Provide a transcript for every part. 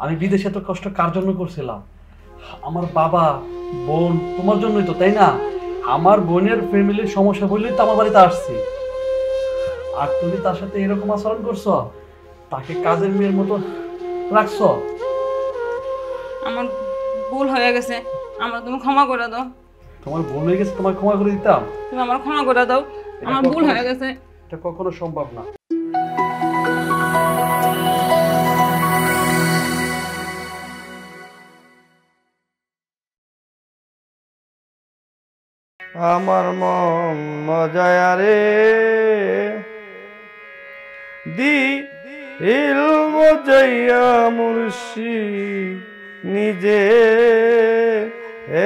আমি বিদেশে এত কষ্ট কার জন্য করছিলাম? আমার বাবা বোন তোমার জন্যই তো, তাই না? আমার বোনের ফ্যামিলির সমস্যা বললেই তো আমার বাড়িতে আসছি, আর তুমি তার সাথে এরকম আচরণ করছো, তাকে কাজের মেয়ের মতো রাখছো। আমার ভুল হয়ে গেছে, আমার তুমি ক্ষমা করে দাও। তোমার ভুল হয়ে গেছে, তোমার ক্ষমা করে দিতাম? তুমি আমার ক্ষমা করে দাও, আমার ভুল হয়ে গেছে। এটা কখনো সম্ভব না। আমার মন মজায়া রে দিল মজাইয়া মুর্শি নিজে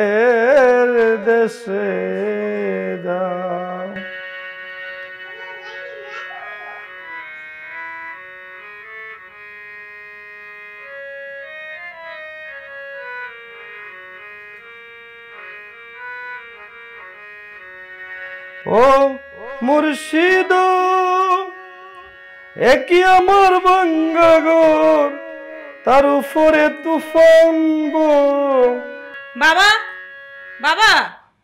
এর দেশে যাও। ও মুর্শিদ একই আমার বাঙ্গাগর, তার উপরে তুফান গো। বাবা বাবা,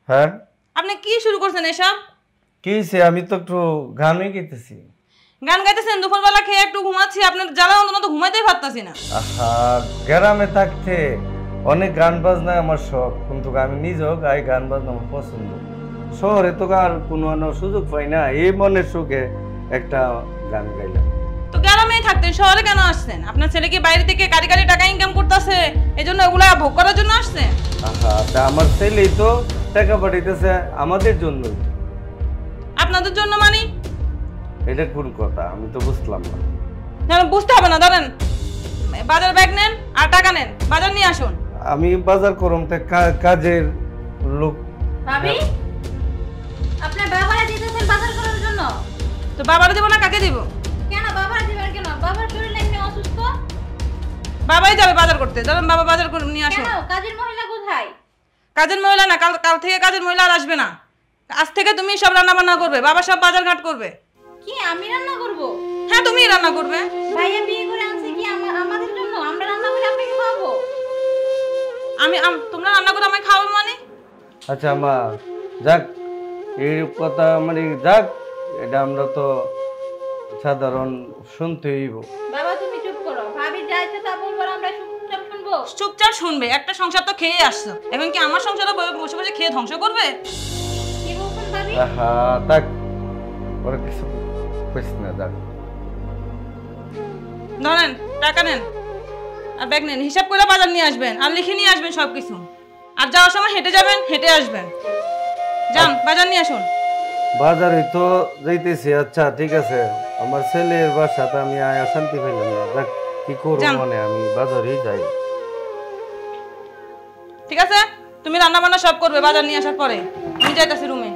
হ্যাঁ আপনি কি শুরু করছেন এসব? কি হয়েছে? আমি তো একটু গানই গাইতেছি। গান গাইতেছেন? দুপুরবেলা খেয়ে একটু ঘুমাচ্ছি, আপনার জ্বালা অন্তত ঘুমাইতেই পারতাছি না। আহা, গ্রামে থাকতে অনেক গান বাজনা আমার শখ, কিন্তু আমি নিজেও গাই, গান বাজনা আমার পছন্দ। শহরে তো আর কোনো সুযোগ পাই না, এই মনের সুখে একটা গান গাইলাম। তো গ্রামেই থাকতেন, শহরে কেন আসছেন? আপনার ছেলে কি বাইরে থেকে কারি কারি টাকা ইনকাম করতেছে, এজন্য ওগুলা ভোগ করার জন্য আসছেন? আহা, তা আমার ছেলেই তো টাকা পাঠাইতেছে আমাদের জন্য। আপনাদের জন্য মানে? এটা কোন কথা? আমি তো বুঝলাম না। না, বুঝতে হবে না, ধরেন বাজার ব্যাগ নেন আর টাকা নেন, বাজার নিয়ে আসুন। আমি বাজার করম, তা কাজের লোক। ভাবি, আপনার বাবারে দিতেছেন বাজার করার জন্য? তো বাবারে দেব না কাকে দিব? কেন বাবারে দিবেন কেন? বাবার শরীর এমনি অসুস্থ। বাবাই যাবে বাজার করতে, ধরেন বাবা বাজার করে নিয়ে আসুন। কেন? কাজের মহিলা কোথায়? কাজের মহিলা না, কাল থেকে কাজের মহিলা আর আসবে না। আজ থেকে তুমি সব রান্না বান্না করবে, বাবা সব বাজার ঘাট করবে। কি আমি রান্না করব? হ্যাঁ, তুমিই রান্না করবে। ভাইয়া বিয়ে করে আনছে কি আমাদের জন্য? আমরা রান্না করে আপনাকে খাওয়াবো? তোমরা রান্না করে আমায় খাওয়াবে মানে? আচ্ছা মা, যাক, এই কথা মানে যাক, এটা আমরা তো সাধারণ শুনতেই হইব। বাবা তুমি চুপ করো, ভাবি যা ইচ্ছে তা বলবো, আমরা চুপচাপ শুনবো। চুপচাপ শুনবে? একটা সংসার তো খেয়ে আসছো, এখন কি আমার সংসারে বসে বসে খেয়ে ধ্বংস করবে? কি বলছেন ভাবি? আহা, তাক, ওরা কিছু কইস না, যাক। ধরেন টাকা নেন আর ব্যাগ নেন, হিসাব করে বাজার নিয়ে আসবেন আর লিখে নিয়ে আসবেন সবকিছু। আর যাওয়ার সময় হেঁটে যাবেন, হেঁটে আসবেন। যান বাজার নিয়ে আসুন। বাজারে তো যাইতেছি। আচ্ছা ঠিক আছে, আমার ছেলের বাসাতে আমি আয়া শান্তি পাইলাম না, যাক কি করবো, মানে আমি বাজারেই যাই। ঠিক আছে, তুমি রান্না বান্না সব করবে বাজার নিয়ে আসার পরে। আমি যাইতাছি রুমে।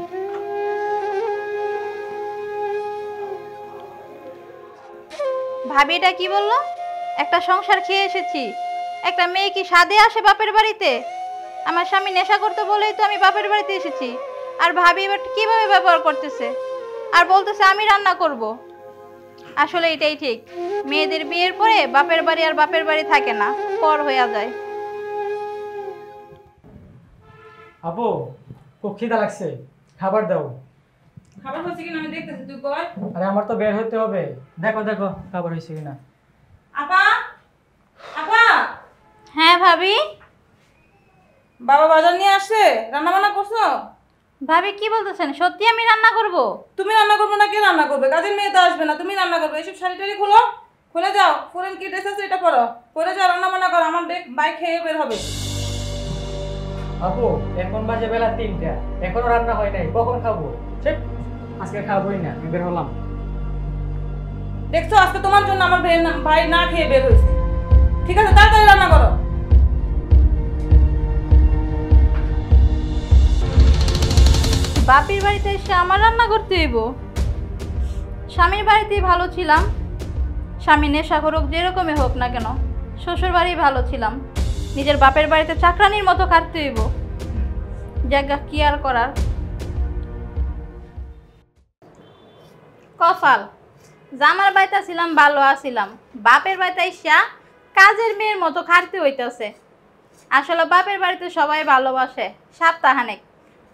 ভাবি এটা কি বললো? একটা সংসার খেয়ে এসেছি, একটা মেয়ে কি স্বাদে আসে বাপের বাড়িতে? আমার স্বামী নেশা করতে বলেই তো আমি বাপের বাড়িতে এসেছি। আর ভাবি এবার কিভাবে ব্যবহার করতেছে, আর বলতেছে আমি রান্না করব। আসলে এটাই ঠিক, মেয়েদের বিয়ের পরে বাপের বাড়ি আর বাপের বাড়ি থাকে না, পর হয়ে যায়। আপু, খুব খিদা লাগছে, খাবার দাও। খাবার হচ্ছে কিনা আমি দেখতেছি, তুই কর। আরে আমার তো বের হতে হবে, দেখো দেখো খাবার হয়েছে কিনা। আপা, আপা। হ্যাঁ ভাবি। বাবা বাজার নিয়ে আসছে, রান্না বান্না করছো? ভাবি কি বলতেছেন? সত্যি আমি রান্না করব? তুমি রান্না করবে না কে রান্না করবে? কাজের মেয়ে তো আসবে না, তুমি রান্না করবে। এইসব শাড়ি টাড়ি খুলো, খুলে যাও, ফোরেন কি ড্রেস আছে এটা পরো, পরে যাও রান্না বান্না করো। আমার বাইক খেয়ে বের হবে। আপু এখন বাজে বেলা 3টা, এখনো রান্না হয় নাই, কখন খাবো? ঠিক আজকে খাবোই না, আমি বের হলাম। দেখছো আজকে তোমার জন্য আমার ভাই না খেয়ে বের হয়েছে। ঠিক আছে তাড়াতাড়ি রান্না করো। বাপের বাড়িতে এসে আমার রান্না করতে হইব? স্বামীর বাড়িতেই ভালো ছিলাম, স্বামী নেশা করুক যেরকমই হোক না কেন, শ্বশুর বাড়ি ভালো ছিলাম। নিজের বাপের বাড়িতে চাকরানির মতো কাটতে হইব, জায়গা কি আর করার। কপাল, জামার বাড়িতে ছিলাম ভালো আছিলাম, বাপের বাড়িতে এসা কাজের মেয়ের মতো খাটতে হইতেছে। আসলে বাপের বাড়িতে সবাই ভালোবাসে সপ্তাহানেক,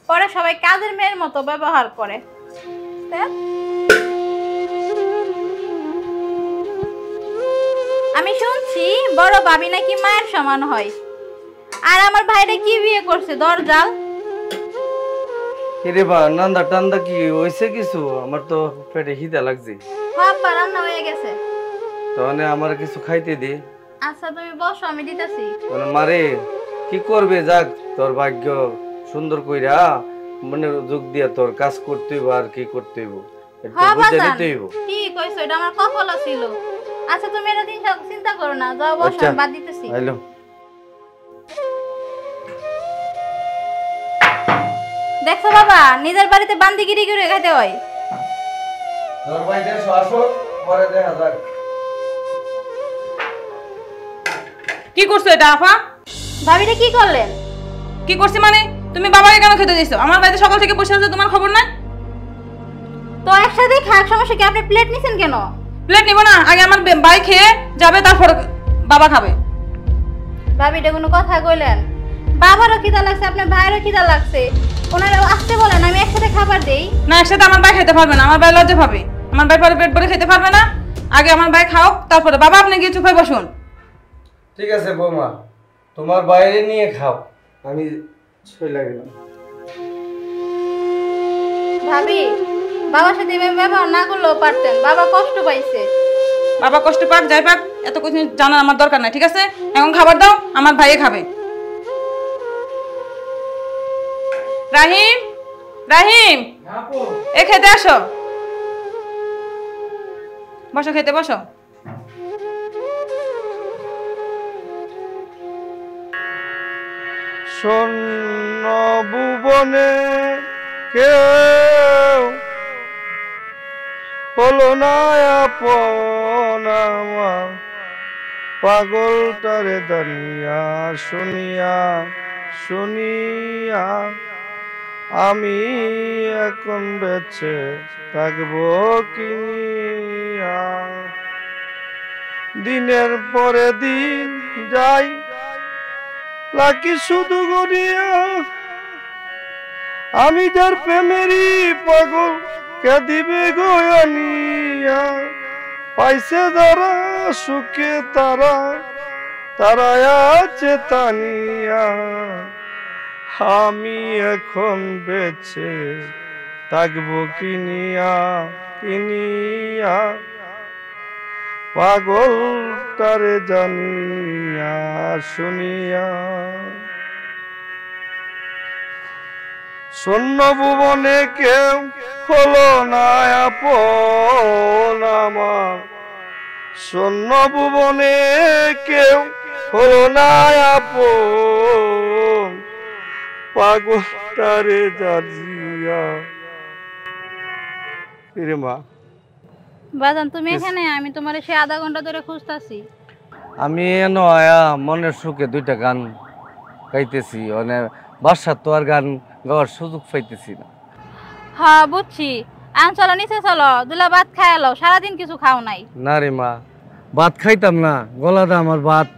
পরে সবাই কাজের মেয়ের মতো ব্যবহার করে। দেখ, আমি শুনছি বড় ভাবি নাকি মায়ের সমান হয়। আর আমার ভাইরা কি বিয়ে করছে দরজাল। কিরে বা নান্দা টান্দা কি হইছে কিছু? আমার তো পেটে খিদা লাগছে। বাবা রান্না হয়ে গেছে। তাহলে আমার কিছু খাইতে দে। আচ্ছা তুমি বসো, আমি দিতেছি। মানে মারে কি করবে, যাক তোর ভাগ্য সুন্দর কইরা মনে যোগ দিয়া তোর কাজ করতে হইব আর কি করতে হইব একটু হ্যাঁ বুঝে বাজান, নিতে হইব। ঠিক কইছো, এটা আমার কপালে ছিল। আচ্ছা তুমি এটা চিন্তা করো না, যাও বসো, আচ্ছা, আমি বাদ দিতেছি। হ্যালো। দেখছো বাবা, নিজের বাড়িতে বান্দিগিরি করে খাইতে হয়। তোর ভাই দেশো আসো, পরে দেখা যাক। কি করছো এটা আফা? ভাবিটা কি করলেন? কি করছি মানে? তুমি বাবাকে কেন খেতে দিছো? আমার বাড়িতে সকাল থেকে বসে আছে, তোমার খবর নাই? তো একসাথে খাক, সমস্যা কি? আপনি প্লেট নিছেন কেন? প্লেট নিব না, আগে আমার ভাই খেয়ে যাবে, তারপর বাবা খাবে। ভাবিটা কোনো কথা কইলেন? বাবারও খিদা লাগছে, আপনার ভাইয়েরও খিদা লাগছে, ওনারা আসতে বলেন, আমি একসাথে খাবার দেই। না, একসাথে আমার ভাই খেতে পারবে না, আমার ভাই লজ্জা পাবে। আমার ভাই পরে পেট ভরে খেতে পারবে না, আগে আমার ভাই খাও, তারপরে বাবা আপনি গিয়ে চুপ হয়ে বসুন। ঠিক আছে বৌমা, তোমার বাইরে নিয়ে খাও, আমি চলে গেলাম। ভাবি, বাবার সাথে এভাবে ব্যবহার না করলেও পারতেন, বাবা কষ্ট পাইছে। বাবা কষ্ট পাক যাই পাক, এত কিছু জানার আমার দরকার নাই, ঠিক আছে? এখন খাবার দাও, আমার ভাইয়ে খাবে। রাহিম, রাহিম, এ খেতে আসো, বসো, খেতে বসো। শূন্য ভুবনে কেউ হলো না আপন আমার, পাগলটারে দানিয়া শুনিয়া শুনিয়া আমি এখন বেঁচে থাকবো কিনিয়া। দিনের পরে দিন যাই লাকি শুধু গড়িয়া, আমি যার প্রেমেরই পাগল কে দিবে গয়ানিয়া। পাইছে যারা সুখে তারা তারা আছে তানিয়া, আমি এখন বেঁচে থাকবো কিনিয়া কিনিয়া, পাগল তারে জানিয়া শুনিয়া। শূন্য ভুবনে কেউ হলো না আপন আমার, শূন্য ভুবনে কেউ হলো না আপন, পাগল তারে জানিয়া। রে মা, বাজান তুমি এখানে? আমি তোমার সে আধা ঘন্টা ধরে খুঁজতাছি। আমি এনো আয়া মনের সুখে দুইটা গান গাইতেছি, মানে বাসার তো আর গান গাওয়ার সুযোগ পাইতেছি না। হ্যাঁ বুঝছি, আন চলো নিচে চলো, দুলা ভাত খাই এলো, সারাদিন কিছু খাও নাই। না রে মা, ভাত খাইতাম না, গলাটা আমার ভাত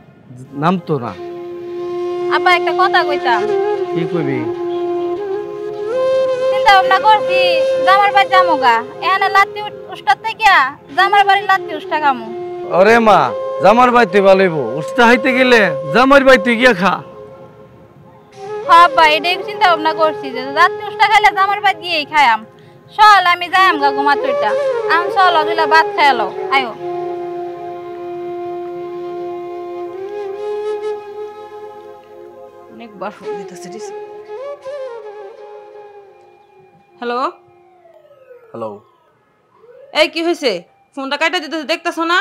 নামতো না। আপা একটা কথা কইতাম। কি কইবি? চিন্তা ভাবনা করছি জামার বাড়ি যামুগা, এখানে লাত্তি উস্তাদ থেকে জামার বাড়ি লাত্তি উস্তা খামু। ওরে মা, জামার বাইতে ভালোইব, উস্তা হাইতে গেলে জামার বাইতে গিয়া খা। হ্যাঁ ভাই, এটাই চিন্তা ভাবনা করছি যে লাত্তি উস্তা খাইলে জামার বাড়ি গিয়েই খাইয়াম। চল আমি যাইম গা ঘুমাতুইটা, আম চলো দুলা ভাত খাই এলো, আয়ো। অনেকবার ফোন দিতেছে। হ্যালো হ্যালো, এই কি হয়েছে? ফোনটা কাটা দিতেছে, দেখতেছো না?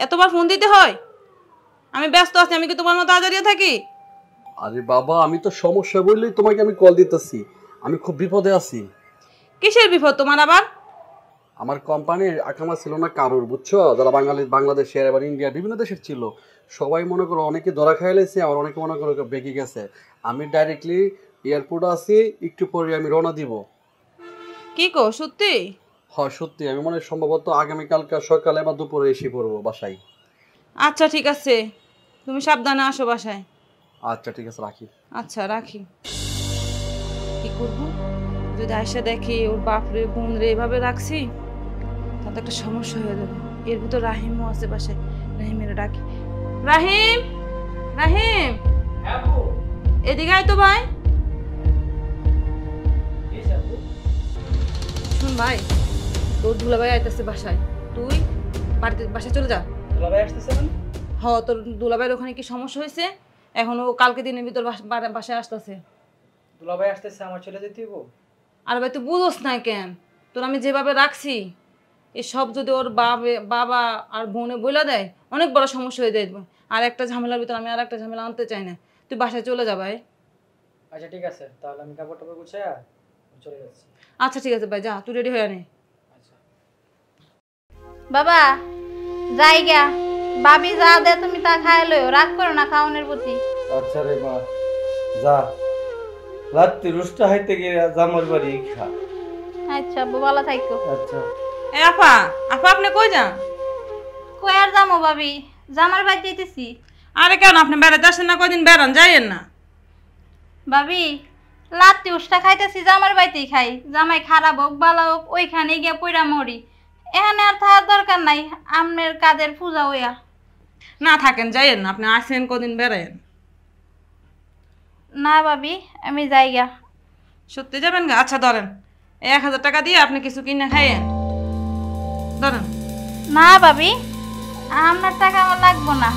এতবার ফোন দিতে হয়? আমি ব্যস্ত আছি, আমি কি তোমার মতো আজারিয়া থাকি? আরে বাবা, আমি তো সমস্যা বললেই তোমাকে আমি কল দিতেছি, আমি খুব বিপদে আছি। কিসের বিপদ তোমার আবার? আমার কোম্পানির আকামা ছিল না কারোর, বুঝছো? যারা বাংলাদেশের এবার ইন্ডিয়ার বিভিন্ন দেশের ছিল, সবাই মনে করো অনেকে ধরা খাইলেছে, আর অনেকে মনে করো বেঁকে গেছে। আমি ডাইরেক্টলি এয়ারপোর্টে আছি, একটু পরে আমি রওনা দিব। কি কো সত্যি? হয় সত্যি, আমি মনে হয় সম্ভবত আগামীকালকে সকালে বা দুপুরে এসে পড়বো বাসায়। আচ্ছা ঠিক আছে, তুমি সাবধানে আসো বাসায়। আচ্ছা ঠিক আছে, রাখি। আচ্ছা রাখি। কি করবো, যদি আয়সা দেখি ওর বাপরে বোন রে এভাবে রাখছি তাতে একটা সমস্যা হয়ে যাবে। এর ভিতর রাহিমও আছে বাসায়, রাহিমের ডাকি। রাহিম, রাহিম এদিকে আয় তো ভাই। শুন ভাই, তোর দুলাভাই আইতেছে বাসায়, তুই বাসায় চলে যা। দুলাভাই আসতেছে মানে? তোর দুলাভাইয়ের ওখানে কি সমস্যা হয়েছে, এখন ও কালকে দিনের ভিতর বাসায় আসতেছে। দুলাভাই আসতেছে, আমার চলে যেতে হইব? আর ভাই তুই বুঝোস না কেন, তোর আমি যেভাবে রাখছি এসব যদি ওর বাবা আর বোনে বলে দেয় অনেক বড় সমস্যা হয়ে যায়। আর একটা ঝামেলার ভিতর আমি আর একটা ঝামেলা আনতে চাই না। তুই বাসায় চলে যা ভাই। আচ্ছা ঠিক আছে, তাহলে আমি কাপড় টাপড় গুছাইয়া চলে যাচ্ছি। আচ্ছা ঠিক আছে ভাই, যা তুই রেডি হয়ে নে। আচ্ছা বাবা জায়গা, ভাবি যা দে তুমি তা খাই লইও, রাগ করো না খাওয়ানোর প্রতি। আচ্ছা রে মা, যা রাত্রি রুষ্টা হাইতে গিয়ে জামার বাড়ি খা। আচ্ছা আব্বু, ভালো থাকো। আচ্ছা এ আপা, আপা আপনি কই যান? কই আর যাবো ভাবি, জামার বাড়ি যেতেছি। আরে কেন, আপনি বেড়াতে আসেন না? কয়দিন বেড়ান, যাইয়েন না। ভাবি লাত্তি উষ্টা খাইতেছি, জামার বাড়িতেই খাই। জামাই খারাপ হোক ভালো হোক ওইখানে গিয়ে পইরা মরি, এখানে আর থাকার দরকার নাই। আমনের কাদের পূজা হইয়া না থাকেন, যাইয়েন না। আপনি আসেন কদিন বেড়ায়েন। না ভাবি, আমি যাইগা। সত্যি যাবেন গা? আচ্ছা ধরেন, 1000 টাকা দিয়ে আপনি কিছু কিনে খাইয়েন, ধরেন। না ভাবি, আপনার টাকা আমার লাগবো না।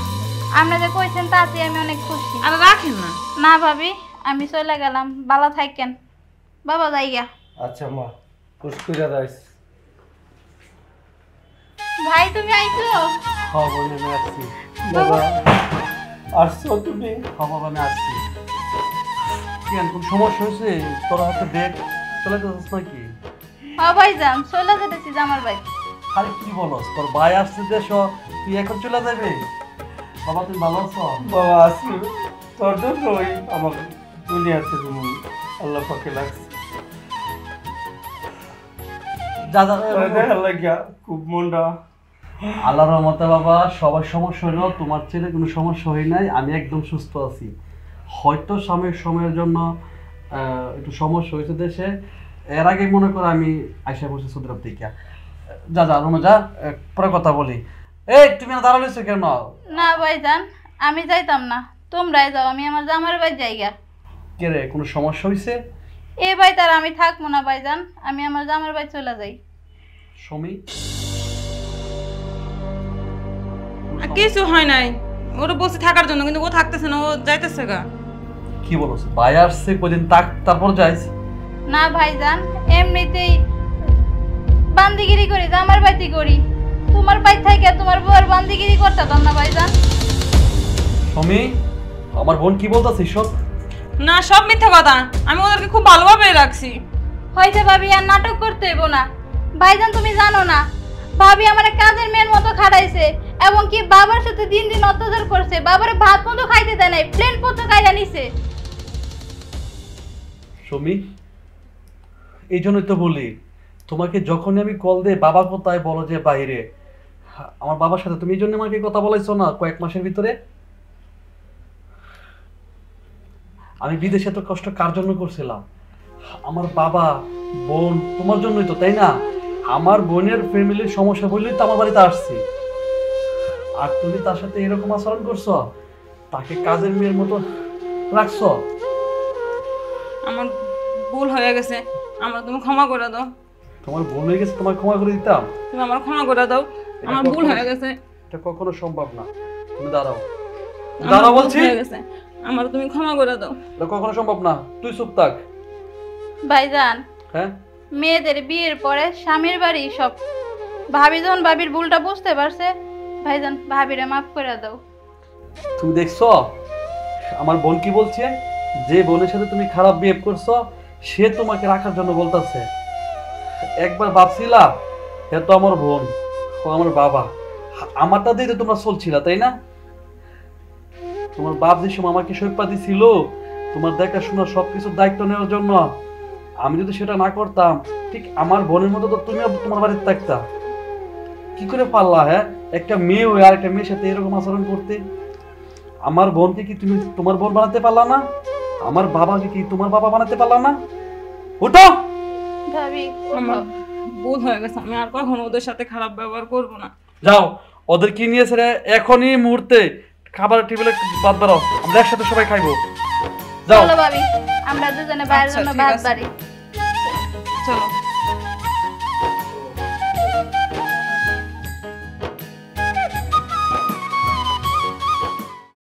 আপনি যে কইছেন তাতে আমি অনেক খুশি। আরে রাখেন না। না ভাবি, আমি চলে গেলাম, ভালো থাকেন। বাবা যাইগা। আচ্ছা মা, পুষ্কুরা রাইস। ভাই তুমি আইছো? হ্যাঁ বোন, আমি আসছি। বাবা আসছো তুমি? হ্যাঁ বাবা, আমি আসছি। কেন, কোন সমস্যা হয়েছে? তোর হাতে ব্যাগ চলে যাচ্ছিস নাকি? হ্যাঁ ভাইজান, চলে যেতেছি জামার বাড়ি। আরে কি বলস, তোর ভাই আসছে দেশ, তুই এখন চলে যাবে? বাবা তুমি ভালো আছো? বাবা আসছি তোর জন্যই আমার দুনিয়াতে তুমি আল্লাহ পাকে লাগছে। যা যা, দেখা লাগিয়া খুব মনটা। আল্লাহর রহমতে বাবা সবার সমস্যা হলো, তোমার ছেলে কোনো সমস্যা হয় নাই। আমি একদম সুস্থ আছি। হয়তো সাময়িক সময়ের জন্য একটু সমস্যা হয়েছে দেশে। এর আগে মনে করো আমি আইসা বসে সৌদি আরব থেকে। যা যা রুমে যা, পরে কথা বলি। এই তুমি না দাঁড়ালেছো কেন? না ভাইজান, আমি যাইতাম না, তোমরাই যাও, আমি আমার জামার বাড়ি যাইগা। কে রে, কোনো সমস্যা হয়েছে? এই বাড়ি তার আমি থাকবো না ভাইজান, আমি আমার জামার বাড়ি চলে যাই। সমী, কিছু হয় নাই, ওরা বসে থাকার জন্য, কিন্তু ও থাকতেছে না, ও যাইতেছে গা। কি বলছ? ভাই আসছে কদিন থাক, তারপর যাইস? না ভাইজান, এমনিতেই বান্দিগিরি করি, জামার বাড়িতে করি। তোমার বাড়ি থেকে তোমার বউয়ের বান্দিগিরি করতাম না ভাইজান। সমী, আমার বোন কি বলতেছে সব? না সব মিথ্যা কথা, আমি ওদেরকে খুব ভালোভাবে রাখছি। হয়েছে ভাবি, আর নাটক করতে হইব না। ভাইজান তুমি জানো না, ভাবি আমার কাজের মেয়ের মতো খাটাইছে, এবং কি বাবার সাথে দিন দিন অত্যাচার করছে। বাবার ভাত মতো খাইতে দেয় নাই, প্লেন পত্র খাইয়া নিছে। সমী, এই জন্যই তো বলি তোমাকে, যখনই আমি কল দিই বাবা কোথায় বলো যে বাইরে। আমার বাবার সাথে তুমি এই জন্য আমাকে কথা বলাইছো না কয়েক মাসের ভিতরে? আমি বিদেশে এত কষ্ট কার জন্য করছিলাম? আমার বাবা বোন তোমার জন্যই তো, তাই না? আমার বোনের ফ্যামিলির সমস্যা বললেই তো আমার বাড়িতে আসছি। আর তুমি তার সাথে এরকম আচরণ করছো, তাকে কাজের মেয়ের মতো রাখছো। আমার ভুল হয়ে গেছে, আমার তুমি ক্ষমা করে দাও। তোমার ভুল হয়ে গেছে, তোমার ক্ষমা করে দিতাম। তুমি আমার ক্ষমা করে দাও, আমার ভুল হয়ে গেছে। এটা কখনো সম্ভব না। তুমি দাঁড়াও, আমার দাঁড়াও ভুল বলছি। হয়ে গেছে, আমার তুমি ক্ষমা করে দাও। এটা কখনো সম্ভব না, তুই চুপ থাক। ভাইজান, হ্যাঁ, মেয়েদের বিয়ের পরে স্বামীর বাড়ি সব। ভাবি যখন ভাবির ভুলটা বুঝতে পারছে, ভাইজান ভাবিরে মাফ করে দাও। তুমি দেখছো আমার বোন কি বলছে? যে বোনের সাথে তুমি খারাপ বিহেভ করছো, সে তোমাকে রাখার জন্য বলতেছে। একবার ভাবছিলাম এ তো আমার বোন, ও আমার বাবা, আমারটা দিয়ে তো তোমরা চলছিলা, তাই না? তোমার বাপ যে সময় আমাকে সৈপা দিছিল তোমার দেখাশোনা সবকিছুর দায়িত্ব নেওয়ার জন্য, আমি যদি সেটা না করতাম, ঠিক আমার বোনের মতো তো তুমিও তোমার বাড়িতে থাকতা। কি করে পারলা? হ্যাঁ, একটা মেয়ে হয়ে আর একটা মেয়ের সাথে এরকম আচরণ করতে? আমার বোনকে কি তুমি তোমার বোন বানাতে পারলা না? আমার বাবাকে কি তোমার বাবা বানাতে পারলা না? ওঠো। ভাবি আমার ভুল হয়ে গেছে, আমি আর কখনো ওদের সাথে খারাপ ব্যবহার করব না। যাও, ওদের কি নিয়েছে রে, এখনই মুহূর্তে খাবার টেবিলে বাদ বাড়াও, আমরা একসাথে সবাই খাইবো। যাও। চলো ভাবি, আমরা দুজনে বাইরের আচ্ছা, জন্য ঠিক ভাত আছে। বাড়ি। চলো।